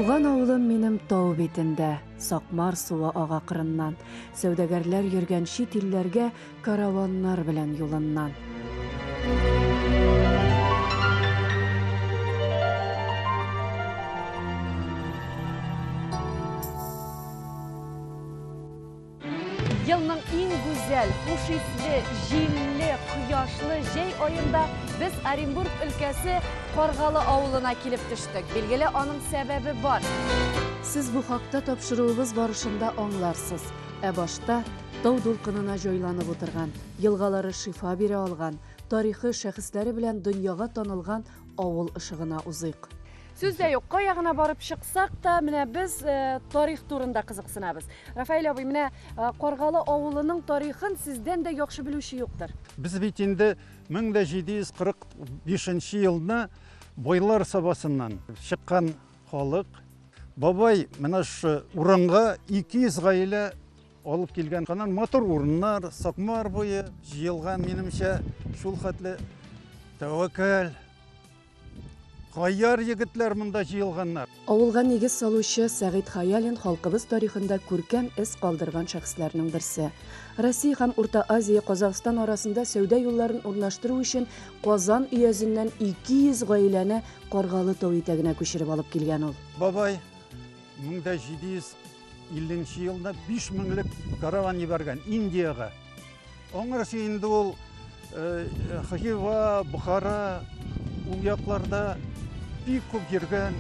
Туган авылым минем тау битендә, Сакмар суы ага кырыннан, сәүдәгәрләр йөргән чит илләргә караваннар белән юлыннан. Yılның иң гүзәл, хуш исле, җилле, кояшлы җәй аенда без Оренбург өлкәсе Каргалы авылына килеп төштек. Билгеле, аның сәбәбе бар. Сез бу хакта тапшыруыбыз барышында аңларсыз. Ә башта тау дулкынына җайланып утырган, елгалары шифа бирә алган, тарихи шәхесләре белән дөньяга танылган авыл ышыгына узыйк. Сүз дә юк, кая гына барып чыксак та, менә без тарих турында кызыксынабыз. Рафаэль абый, менә Каргалы авылының тарихын сездән дә яхшы белүче юктыр. Biz bit indi 1745 елда бойлар сабасыннан чыккан халык. Бабай менә шу урынга 200 гаилә алып килгән. Канан мотор урыннар, Сакмар буе җыелган, минемчә, шул хәтле тәвәккәл Кайяр егетләр монда җыелганнар. Авылга нигез салучы Сәгыйть Хаялин халкыбыз тарихында күркәм эз калдырган шәхесләрнең берсе. Россия һәм Урта Азия, Казакстан арасында сәүдә юлларын урнаштыру өчен Казан өязеннән 200 гаиләне Каргалы тау итәгенә күчереп алып килгән ул. Бабай 1750 елда 5000 караван ебәргән Индияга. Аңарсы инде ул Хива, Бухара, ул якларда бик күп йөргән,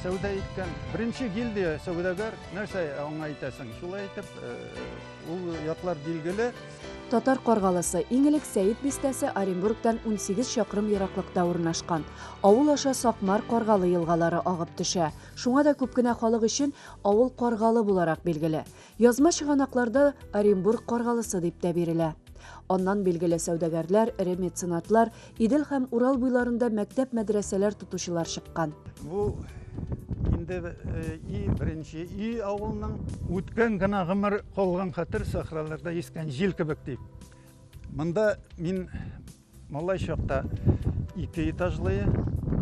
сәүдә иткән. Беренче гильдия сәүдәгәр нәрсә аңа әйтәсең? Шулай итеп, ул яклар билгеле. Татар Каргалысы иң элек Сәйит бистәсе Оренбургтан 18 чакрым ераклыкта урнашкан. Авыл аша Сакмар, Каргалы елгалары агып төшә. Шуңа да күп кенә халык өчен авыл Каргалы буларак билгеле. Язма чыганакларда Оренбург Каргалысы дип тә бирелә. Аннан билгеле сәүдәгәрләр, эре меценатлар, Идел һәм Урал буйларында мәктәп мәдрәсәләр тотучылар чыккан. Бу инде беренче авылның үткән гына гомер калган хәтер сахраларда искән җил кебек дип. Монда мин малай чакта 2 этажлы,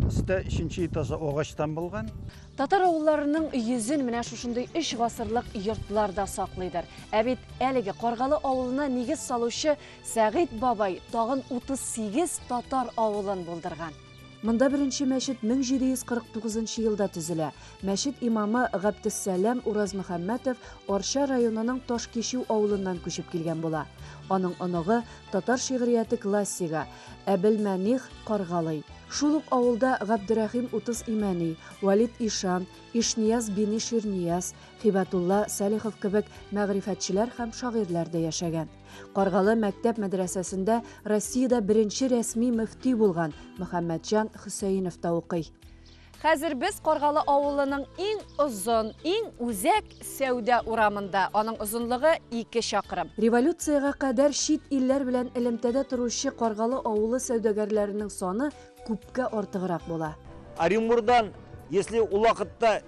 өстә 3нче этажы агачтан булган. Татар авылларының йөзен менә шушындый 3 гасырлык йортларда саклыйдыр. Ә бит әлеге Каргалы авылына нигез салучы Сәгыйть бабай тагын 38 татар авылын булдырган. Монда беренче мәчет 1749 елда төзелә. Мәчет имамы Габдиссәлам Ураз Мөхәммәтов Арча районының Ташкишү авылыннан күчеп килгән була. Аның оныгы татар шигърияте классига Әбелмәних Каргалый. Шул ук авылда Габдирахим Утыз Имәни, Валид Ишан, Ишнияз Бини Ширнияз, Хибатулла Сәлихов кебек мәгърифәтчеләр һәм шагыйрьләр дә яшәгән. Каргалы мәктәп мәдрәсәсендә Россиядә беренче рәсми мөфти булган Мөхәммәтҗан Хөсәенов та укый. Хәзер без Каргалы авылының иң озын, иң үзәк сәүдә урамында. Аның озынлыгы 2 чакрым. Революцияга кадәр чит илләр белән элемтәдә торучы Каргалы авылы сәүдәгәрләренең саны күпкә артыграк була. Оренбургдан, если ул вакытта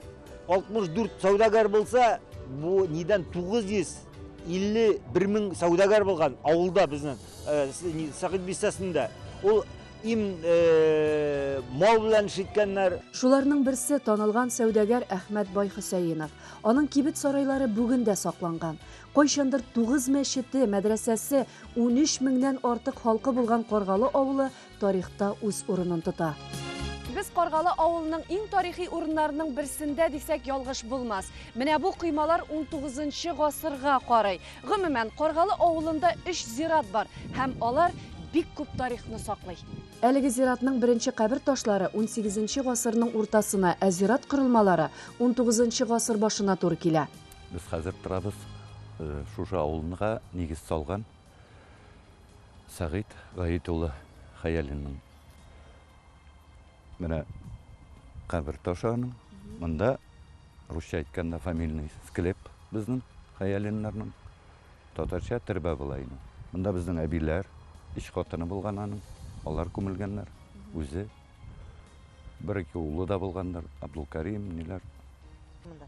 64 сәүдәгәр булса, бу нидән 951 мең сәүдәгәр булган авылда безнең Сәгыйть бистәсендә. Ул мал белән шиткәннәр. Шуларның берсе танылган сәүдәгәр Әхмәт бай Хөсәенов. Аның кибет сарайлары бүген дә сакланган. Кайчандыр 9 мәчете, мәдрәсәсе, 13 меңнән артык халкы булган Каргалы авылы тарихта үз урынын тота. Без Каргалы авылының иң тарихи урыннарының берсендә дисәк ялгыш булмас. Менә бу кыймалар 19 гасырга карый. Гомумән, Каргалы авылында 3 зират бар һәм алар бик күп тарихны саклый. Әлеге зиратның беренче кабер ташлары 18 гасырның уртасына, ә зират кырылмалары 19 гасыр башына туры килә. Без хәзер торабыз шушы авылга нигез салган Сәгыйть Гаит улы Хаялинның менә кабер ташларын. Монда русча әйткәндә фамильный склеп безнең Хаялиннарның, татарча төрбә була иде. Монда безнең әбиләр, иш хатыны булган аның, алар күмелгәннәр. Үзе бер-ике улы да булганнар, Абдулкарим, ниләр.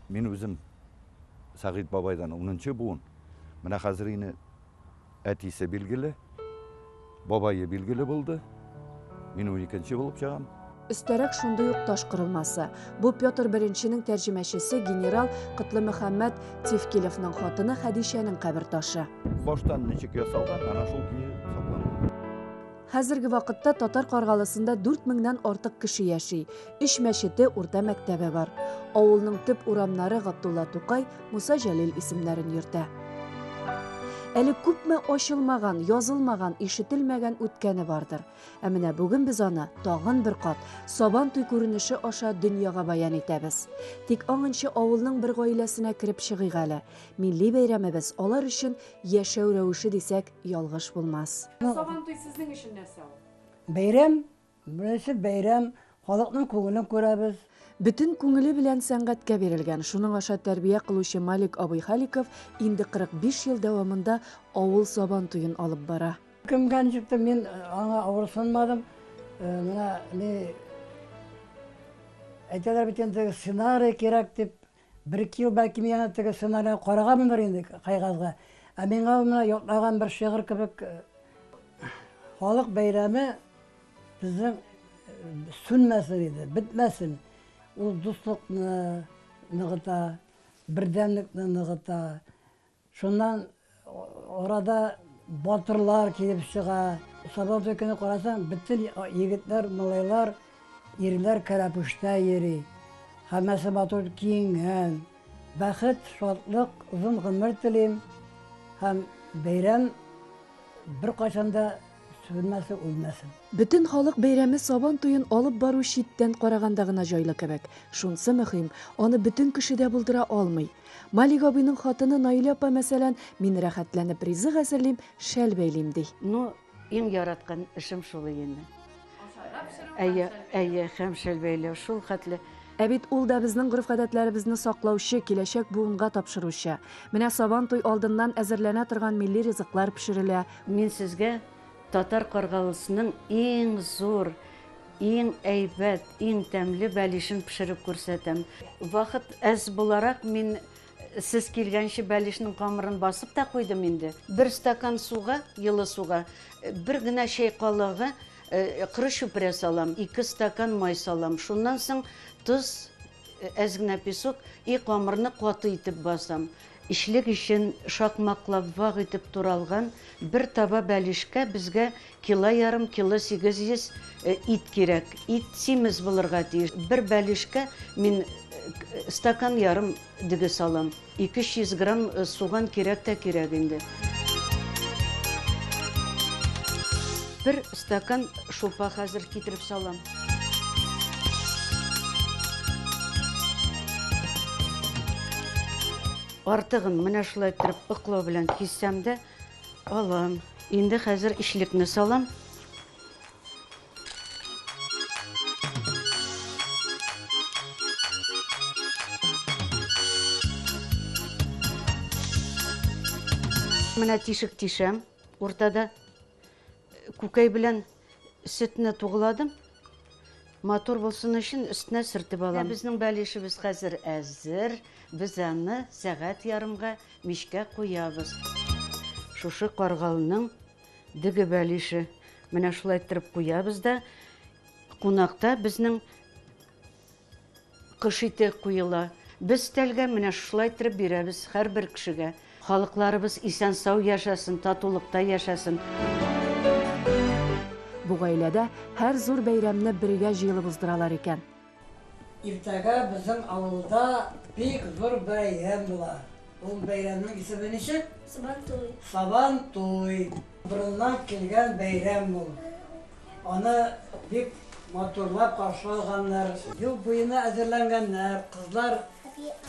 Мин үзем Сәгыйть бабайдан 10нчы буын. Менә хәзер инде әтисе билгеле, бабайы билгеле булды. Мин 12нче булып чыгам. Өстәрәк шундый ук таш корылмасы. Бу Петр I-нең тәрҗемәчесе генерал Кытлымөхәммәд Тевкилевның хатыны Хәдишәнең кабер ташы. Баштан ничек ясалган, ана шул көе сакланган. Хәзерге вакытта Татар Каргалысында 4000-нән артык кеше яши. 3 мәчете, урта мәктәбе бар. Авылның төп урамнары Габдулла Тукай, Муса Җәлил исемнәрен йөртә. Әле күпме ачылмаган, язылмаган, ишетелмәгән үткәне бардыр. Ә менә бүген без аны тагын бер кат Сабан туй күренеше аша дөньяга баян итәбез. Тик аңынчы авылның бер гаиләсенә кирип чыгыйк әле. Милли бәйрәмебез алар өчен яшәү рәвеше дисәк ялгыш булмас. Сабан туй сезнең өчен нәрсә ул? Бәйрәм, беренче бәйрәм, халыкның күңелен күрәбез. Бөтен күңеле белән сәнгатькә бирелгән. Шуның аша тәрбия кылучы Малик Абыйхаликов инде 45 ел дәвамында авыл Сабан туен алып бара. Кемгә ничектер мин аңа авырсынмадым. Менә әйтәләр бит инде сценарий кирәк дип, 1-2 ел бәлки мин теге сценарийны караганмындыр инде кайгазга. Ә миңа менә ятлаган бер шигырь кебек халык бәйрәме безнең сүнмәсен иде, бетмәсен. Ул дуслыкны ныгыта, бердәмлекне ныгыта. Шуннан арада батырлар килеп чыга. Сабан туй көне карасаң, бөтен егетләр, малайлар, ирләр кәрәпүштә йөри. Һәммәсе матур киенгән. Бәхет, шатлык, озын гомер телим. Һәм бәйрәм беркайчан да сүнмәсе, үлмәсен. Бөтен халык бәйрәме Сабан туен алып бару читтән караганда гына җайлы кебек. Шунсы мөһим, аны бөтен кеше дә булдыра алмый. Малик абыйның хатыны Наилә апа мәсәлән, мин рәхәтләнеп ризык әзерлим, шәл бәйлим ди. Ну, иң яраткан эшем шул инде. Әйе, һәм шәл бәйләү шул хәтле. Ә бит ул да безнең гореф-гадәтләребезне саклаучы, киләчәк буынга тапшыручы. Менә Сабан туй алдыннан әзерләнә торган милли ризыклар пешерелә. Мин сезгә Татар Каргалысының иң зур, иң әйбәт, иң тәмле бәлишен пешереп күрсәтәм. Вакыт әз буларак мин сез килгәнче бәлишнең камырын басып та куйдым инде. 1 стакан суга, йылы суга, бер генә чәй калыгы кыры чүпрә салам, 2 стакан май салам. Шуннан соң туз, әз генә песок, и камырны каты итеп басам. Ишлек өчен шакмаклап вак итеп туралган бер таба бәлишкә безгә кило ярым, кило 800 ит кирәк. Ит симез булырга тиеш. Бер бәлишкә мин стакан ярым диге салам. 200 грамм суган кирәк тә кирәк инде. Бер стакан шупа хәзер китереп салам. Артыгын менә шулай итеп ыклау белән киссәм дә алам. Инде хәзер ишлекне салам. Менә тишек тишәм. Уртада күкәй белән сөтне тугладым. Мотор булсын өчен өстенә сөртеп алам. Безнең бәлишебез хәзер әзер. Без аны сәгать ярымга мишкә куябыз. Шушы Каргалының диге бәлише. Менә шулай итеп куябыз да кунакта безнең кыш ите куела. Без тәлгә менә шулай итеп бирәбез һәрбер кешегә. Халыкларыбыз исән сау яшәсен, татулыкта яшәсен. Бу гаиләдә һәр зур бәйрәмне бергә җыелып уздыралар икән. Иртәгә безнең авылда бик зур бәйрәм була. Ул бәйрәмнең исеме ничек? Сабан туй. Борыннан килгән бәйрәм бул. Аны бик матурлап каршы алганнар. Ел буена әзерләнгәннәр, кызлар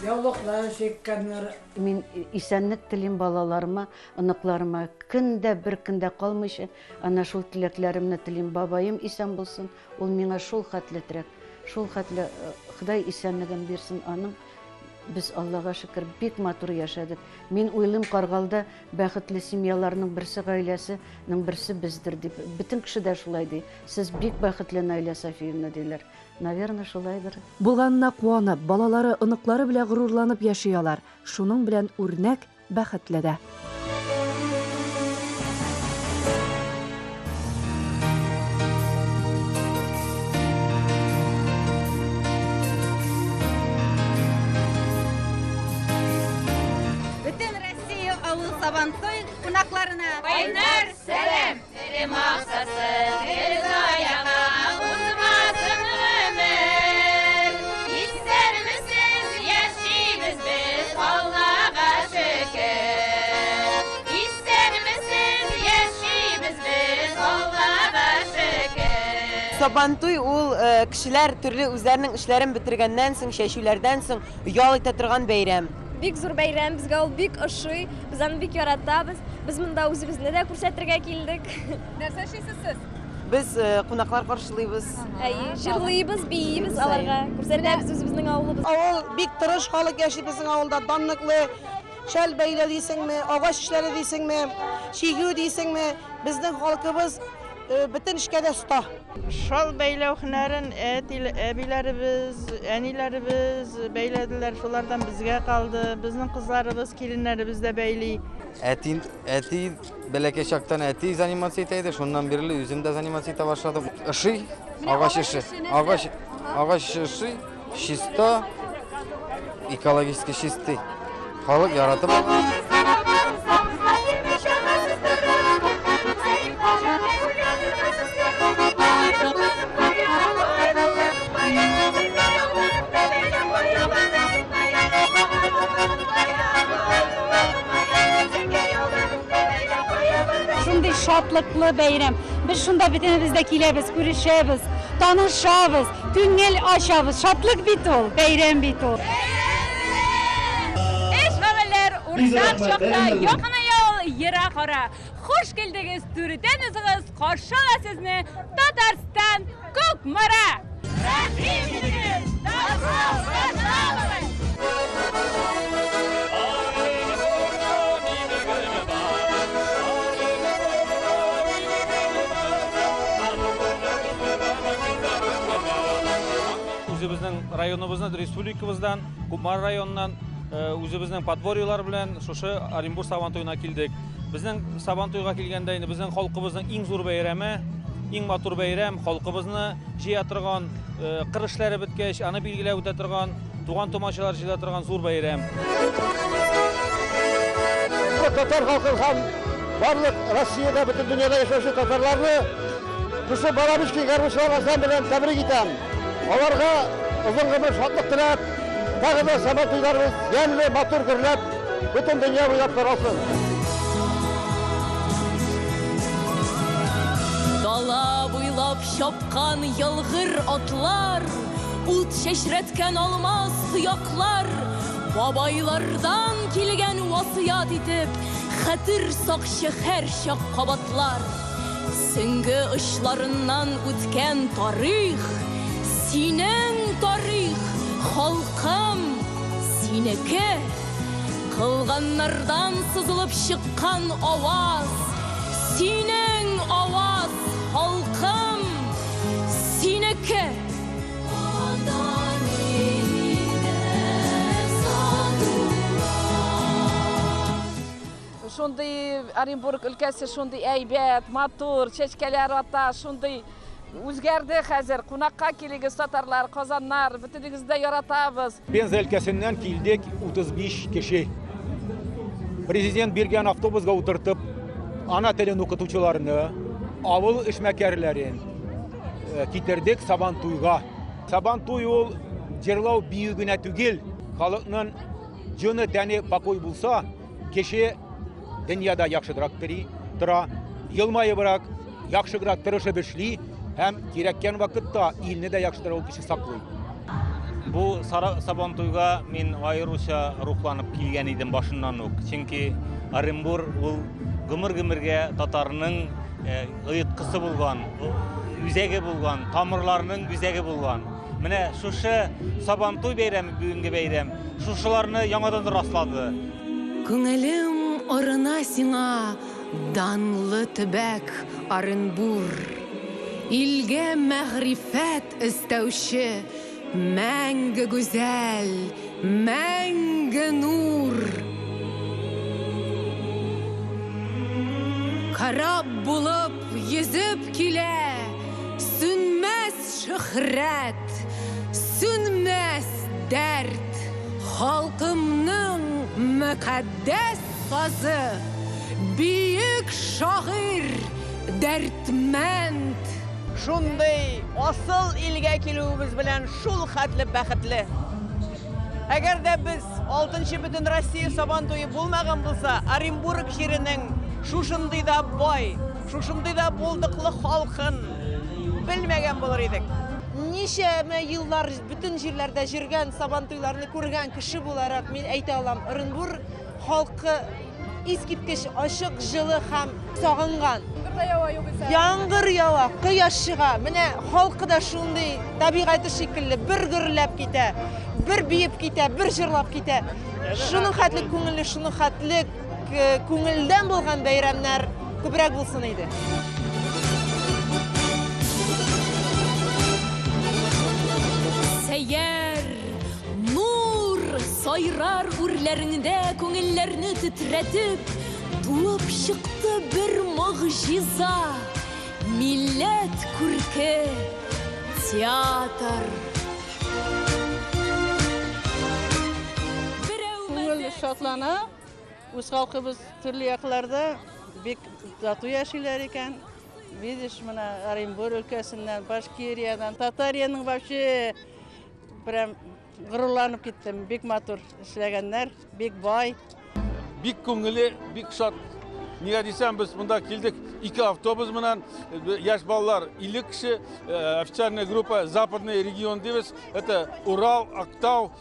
яулыклар чиккәннәр. Мин исәнлек телим балаларыма, оныкларыма, көндә бер көндә калмыйча, ана шул теләкләремне телим. Бабаем исән булсын, ул миңа шул хәтлетрәк. Шул хәтле Ходай исәнлеген бирсен аның. Без Аллага шөкер бик матур яшәдек. Мин уйлыйм Каргалда бәхетле семьяларның берсе гаиләсенең берсе бездер дип. Бөтен кеше дә шулай ди. Сез бик бәхетле Наилә Сафиевна диләр. Наверное, шулайдыр. Булганына куанып, балалары, оныклары белән горурланып яшыялар. Шуның белән үрнәк бәхетле дә. Сабантуй кунакlarına. Baynar selam, tere maksası, el ayağa uzmasın ömür. İster misiniz yaşayız biz Allah'a şükür. İster misiniz yaşayız biz Allah'a şükür. Sabantuy ул кешеләр төрле үзләренең эшләрен бетергәннән соң, чәчүләрдән соң ял итә торган бәйрәм. Бик зур бәйрәм, безгә ул бик ошый, без аны бик яратабыз. Без монда үзебезне дә күрсәтергә килдек. Нәрсә эшлисез сез? Без кунаклар каршылыйбыз. Җырлыйбыз, биебез аларга, күрсәтәбез үзебезнең авылыбыз. Авыл бик тырыш халык яши безнең авылда. Данлыклы шәл бәйле дисеңме, агач эшләре дисеңме, чигү дисеңме, безнең халкыбыз бөтен эшкә дә оста. Шал бәйләү һөнәрен әбиләребез, әниләребез бәйләделәр, шулардан безгә калды. Безнең кызларыбыз, киленнәребез дә бәйли. Әти бәләкәй чактан әти занимация итә иде, шуннан бирле үзем дә занимация итә башладым. Ышый, агач эше. Агач эше чисто, экологически чистый. Халык яратып алган. Шундый шатлыклы бәйрәм. Без шунда бөтенебез дә киләбез, күрешәбез, танышабыз, күңел ачабыз. Шатлык бит ул, бәйрәм бит ул. Эшханәләр уртак чакта якына ял ера кара. Хуш килдегез, түрдән үзегез каршы ала сезне Татарстан Күкмара. Рәхим итегез, Үзебезнең районыбыздан, республикабыздан, Күкмара районыннан үзебезнең подворьелар белән шушы Оренбур Сабантуена килдек. Безнең Сабантуйга килгәндә инде безнең халкыбызның иң зур бәйрәме, иң матур бәйрәм, халкыбызны җыя торган, кыр эшләре беткәч, аны билгеләп үтә торган, туган-тумачалар җыя торган зур бәйрәм. Татар халкы һәм барлык Россиядә, бөтен дөньяда яшәүче татарларны шушы Барабишки гармунчылар белән тәбрик итәм. Аларга озын гомер, шатлык теләп, тагы да Сабантуйларыбыз ямьле, матур гөрләп, бөтен дөнья буйлап таралсын. Дала буйлап чапкан ялгыр атлар, ут чәчрәткән алмаз яклар, бабайлардан килгән васыят итеп, хәтер сакчы һәр чак кабатлар. Сөңге очларыннан үткән тарих, синең тарих, халкым, синеке. Кылганнардан сызылып чыккан аваз, синең аваз, халкым, синеке. Шундый Оренбург өлкәсе шундый әйбәт, матур, чәчкәләр ата, шундый үзгәрде хәзер. Кунакка килегез, татарлар, казаннар, бөтенегезне яратабыз. Пенза өлкәсеннән килдек 35 кеше. Президент биргән автобусга утыртып, ана телен укытучыларны, авыл эшмәкәрләрен китердек Сабантуйга. Сабантуй ул җырлау бию генә түгел, халыкның җаны тәне покой булса, кеше дөньяда яхшырак тора, елмайыбрак, яхшырак тырышып эшли һәм кирәккән вакытта илне дә яхшырак ул кеше саклый. Бу Сабантуйга мин аеруча рухланып килгән идем башыннан ук. Чөнки Оренбур ул гомер-гомергә татарның ыйыткысы булган, үзәге булган, тамырларының үзәге булган. Менә шушы Сабантуй бәйрәме, бүгенге бәйрәм, шушыларны яңадан раслады. Күңелем орына сиңа данлы төбәк Оренбур. Илгә мәгърифәт эстәүче, мәңге гүзәл, мәңге нур. Карап булып йөзеп килә, сүнмәс шөһрәт, сүнмәс дәрт. Халкымның мөкаддәс сазы, Büyük şair, dertmend. Шундай асыл илгә килүебез белән шул хәтле бәхетле. Әгәр дә без 6-нчы бөтен Россия сабантуе булмаган булса, Оренбург җиренең шушындый да бай, шушындый да булдыклы халкын белмәгән булыр идек. Ничәмә еллар бөтен җирләрдә җиргән сабантуйларны күргән кеше буларак мин әйтә алам, Оренбург халкы искиткеч, ачык, җылы һәм сагынган. Яңгыр ява, кояш чыга. Менә халкы да шундый табигате шикелле бер гөрләп китә, бер биеп китә, бер җырлап китә. Шуның хәтле күңелле, шуның хәтле күңелдән булган бәйрәмнәр күбрәк булсын иде. Сәйяр, нур сайрар үрләреңдә күңелләрне титретеп, туып чыкты бер мөгъҗиза. Милләт күрке, театр. Күңел шатлана, үз халкыбыз төрле якларда бик тату яшиләр икән. Видишь, менә Оренбург өлкәсеннән, Башкириядан, Татарияның вообще прям горурланып киттем. Бик матур эшләгәннәр, бик бай. Бик күңеле, бик шат. Нигә дисәм, без монда килдек, 2 автобус менән, яшь балалар 50 кеше, официальная группа Западный регион дибез. Это Урал, Актау,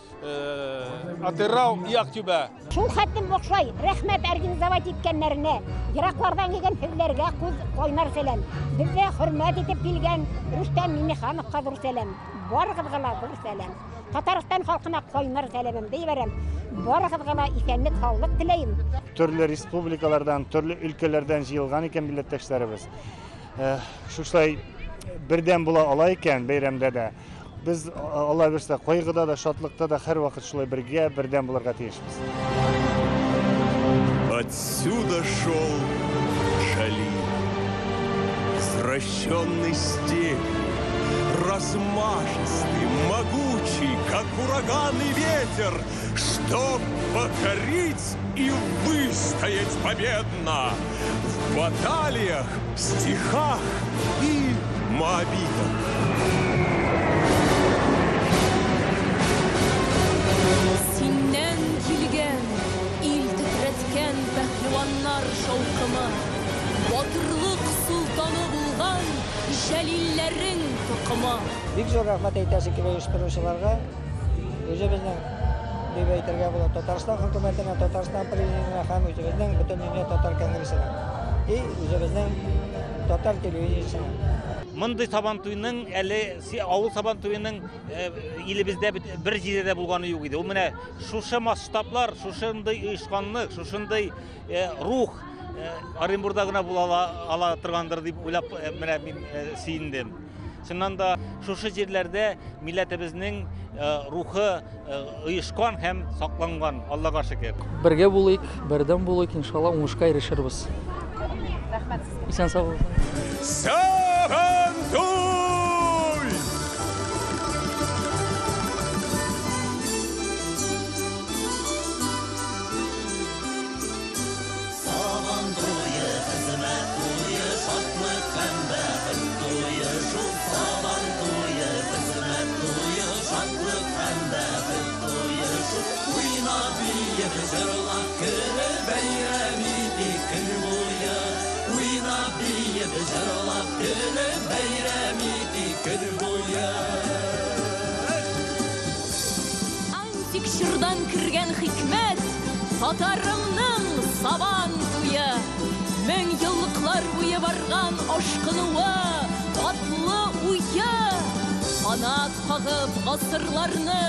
Атырау и Актюбе. Шул хәтлем охшай, рәхмәт организовать иткәннәренә, ераклардан килгән филләргә күз кайнар сәлам. Безгә хөрмәт итеп килгән Рөстәм Миңнехановка зур сәлам. Барыгызга зур сәлам. Татарстан халкына кайнар сәламым дибәрәм. Барыгызга исәнлек, саулык теләйм. Төрле республикалардан, төрле өлкәләрдән җыелган икән милләттәшләребез. Шушлай бердән була ала икән бәйрәмдә дә. Без Алла бирсә, кайгыда да, шатлыкта да һәр вакыт шулай бергә, бердән булырга тиешбез. Отсюда шел Шали, возвращенный степь, размашистый, могучий, как ураганный ветер, чтоб покорить и выстоять победно в баталиях, стихах и моабитах. Синнән килгән, ил титреткән пәһлеваннар шаукымы, батырлык султаны булган җәлилләрең тукымы. Бик зур рәхмәт әйтәсе килә оештыручыларга. Үзебезнең дип әйтергә була Татарстан хөкүмәтенә, Татарстан президентына һәм үзебезнең бөтен дөнья татар конгрессына и үзебезнең татар телевидениесенә. Мындай сабантуйның әле авыл сабантуйның илебездә бер җирдә булганы юк иде. Ул менә шушы масштаблар, шушындай оешканлык, шушындай рух Оренбургда гына була ала торгандыр дип уйлап менә мин сөендем. Шуннан да шушы җирләрдә милләтебезнең рухы оешкан һәм сакланган. Аллага шөкер. Бергә булыйк, бердәм булыйк, иншалла уңышка ирешербез. Рәхмәт. Исән сау булыгыз. Сабантуй! Сабантуйы, хезмәт туйы, шатлык һәм бәхет туйы. Шул сабантуйы, хезмәт туйы, шатлык һәм бәхет туйы. Уйнап, биеп, җырлап, көлеп, бәйрәм итик көн буе. Уйнап, биеп, җырлап, көлеп, бәйрәм итик көн буе. Антик чордан кергән хикмәт, татарымның сабан туе. Мең еллыклар буе барган ашкынуы, татлы уе. Канат кагып гасырларны,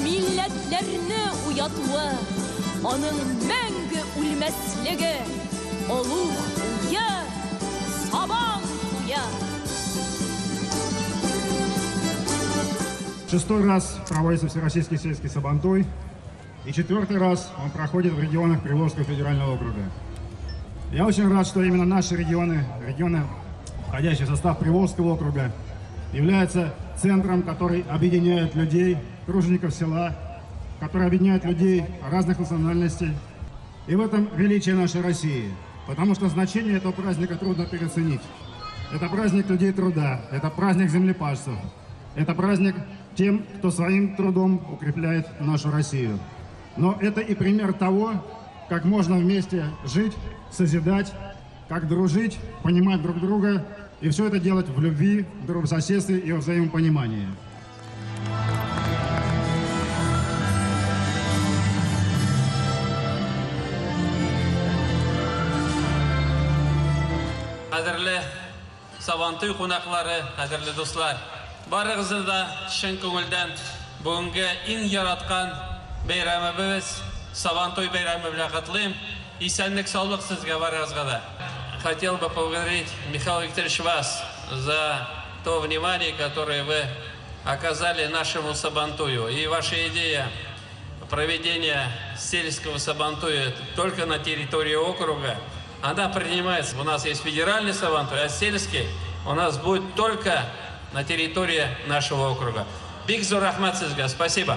милләтләрне уятуы. Аның мәңге үлмәслеге, олуг уе, сабан туе. Шестой раз проводится Всероссийский сельский сабантуй, и 4-й раз он проходит в регионах Приволжского федерального округа. Я очень рад, что именно наши регионы, входящие в состав Приволжского округа, являются центром, который объединяет людей, тружеников села, который объединяет людей разных национальностей. И в этом величие нашей России. потому что значение этого праздника трудно переоценить. Это праздник людей труда, это праздник землепашцев, это праздник тем, кто своим трудом укрепляет нашу Россию. Но это и пример того, как можно вместе жить, созидать, как дружить, понимать друг друга, и все это делать в любви, в добрососедстве и во взаимопонимании. Qadrli Sabantoy qonaqlari, qadrli do'stlar, barig'izni da chin ko'ngildan bugungi eng yaratgan bayramimiz Sabantoy bayrami bilan qutlayman. Esenlik, sog'lik sizga barig'izga da. Хотел бы поблагодарить Михаила Викторовича вас за то внимание, которое вы оказали нашему Сабантую. И ваша идея проведения сельского Сабантуя только на территории округа, она принимается. У нас есть федеральный Сабантуй, а сельский у нас будет только на территории нашего округа. Бик зор рахмат сизга. Спасибо.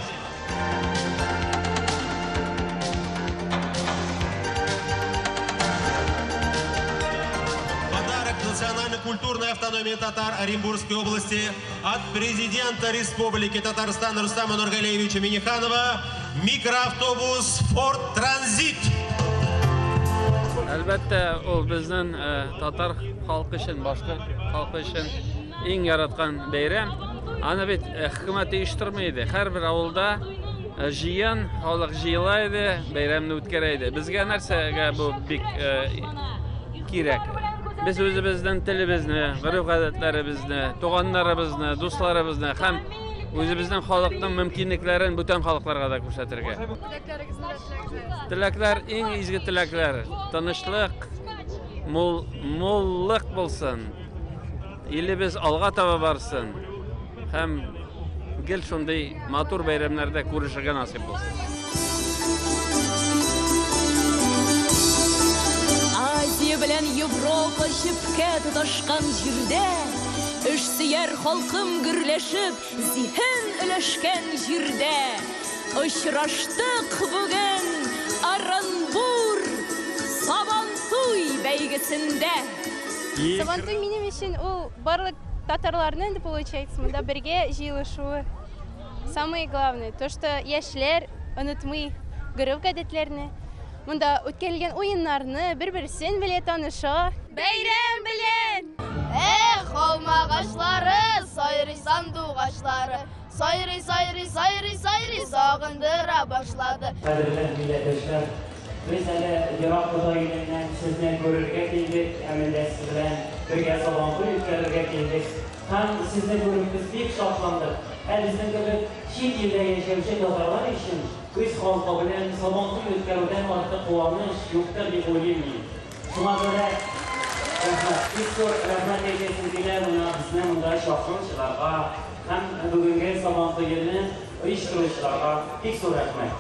Подарок национальной культурной автономии татар Оренбургской области от президента Республики Татарстан Рустама Нургалиевича Миниханова. Микроавтобус Ford Transit. Albatta, o bizning tatar xalqi uchun, boshqa xalqi uchun eng yaratgan bayram. Ana bit hukumat uyushtirmaydi. Har bir avulda jiyan, xalq jiylaydi, bayramni o'tkazadi. Bizga narsaga bu bek kerak. Biz o'zimizning tilimizni, urf-odatlarimizni, tug'anlarimizni, do'stlarimizni ham o'zimizning xalqning mumkinliklarini butun xalqlarga da ko'rsatirga. Tilaklar eng ezgi tilaklar, tinchlik, mo'llik bo'lsin. Elimiz alga tava borsin. Ham gel shunday matur bayramlarda ko'rishga nasib bo'lsin. Азия белән Европа чепкә тоташкан җирдә, эшсөяр халкым гөрләшеп, зиһен өләшкән җирдә, очраштык бүген Оренбур Сабантуй бәйгесендә. Сабантуй минем өчен ул барлык татарларның, получается, монда бергә җыелышуы. Самое главное, то что яшьләр онытмый гореф-гадәтләрне, монда үткәрелгән уеннарны, бер-берсен белә таныша. Бәйрәм белән! Эх, алмагачлары, сайрый сандугачлары, сайрый, сайрый, сайрый, сайрый, сагындыра башлады. Кадерле милләттәшләр, biz әле ерак Кытайдан сезне күрергә килдек, әмәлдә сез белән бергә Сабантуй үткәрергә килдек. Һәм сезне күреп без бик шатландык. Безнең кебек чит илдә яшәүче татарлар өчен үз халкы белән Сабантуй үткәрүдән артык куаныч юктыр дип уйлыйм. Шуңа күрә бик зур рәхмәт әйтәсем килә безнең монда чакыручыларга һәм бүгенге Сабантуйны оештыручыларга бик зур рәхмәт.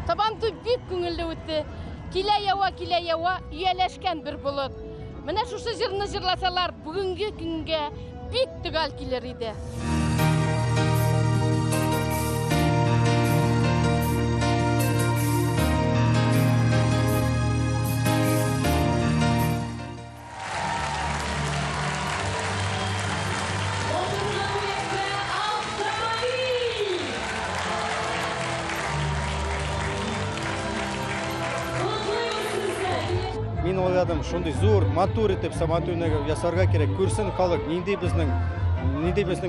Сабантуй бик күңелле үтте. Килә ява, үяләшкән бер булып. Менә шушы җырны җырласалар, бүгенге көнгә бик төгәл килер иде. Мен ойладым, шундай зур, матур итеп Сабантуйны ясарга керек. Күрсен халык, нинди безнең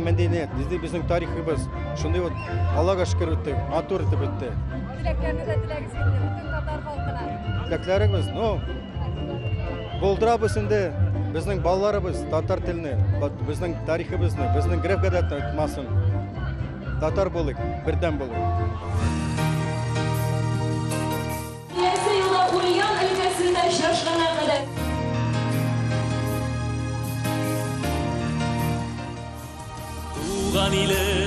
мәдәният, нинди безнең тарихыбыз. Шундай вот Аллага шөкер үтте, матур итеп үтте. Теләкләрегез килде бүтән татар халкына. Теләкләрегез, булдырабыз инде безнең балаларыбыз татар телене, безнең тарихыбызны, безнең греф-гадәтне онытмасын. Татар булыйк, бердәм булыйк. Ульян өлкәсендә очрашканга кадәр. Туган илем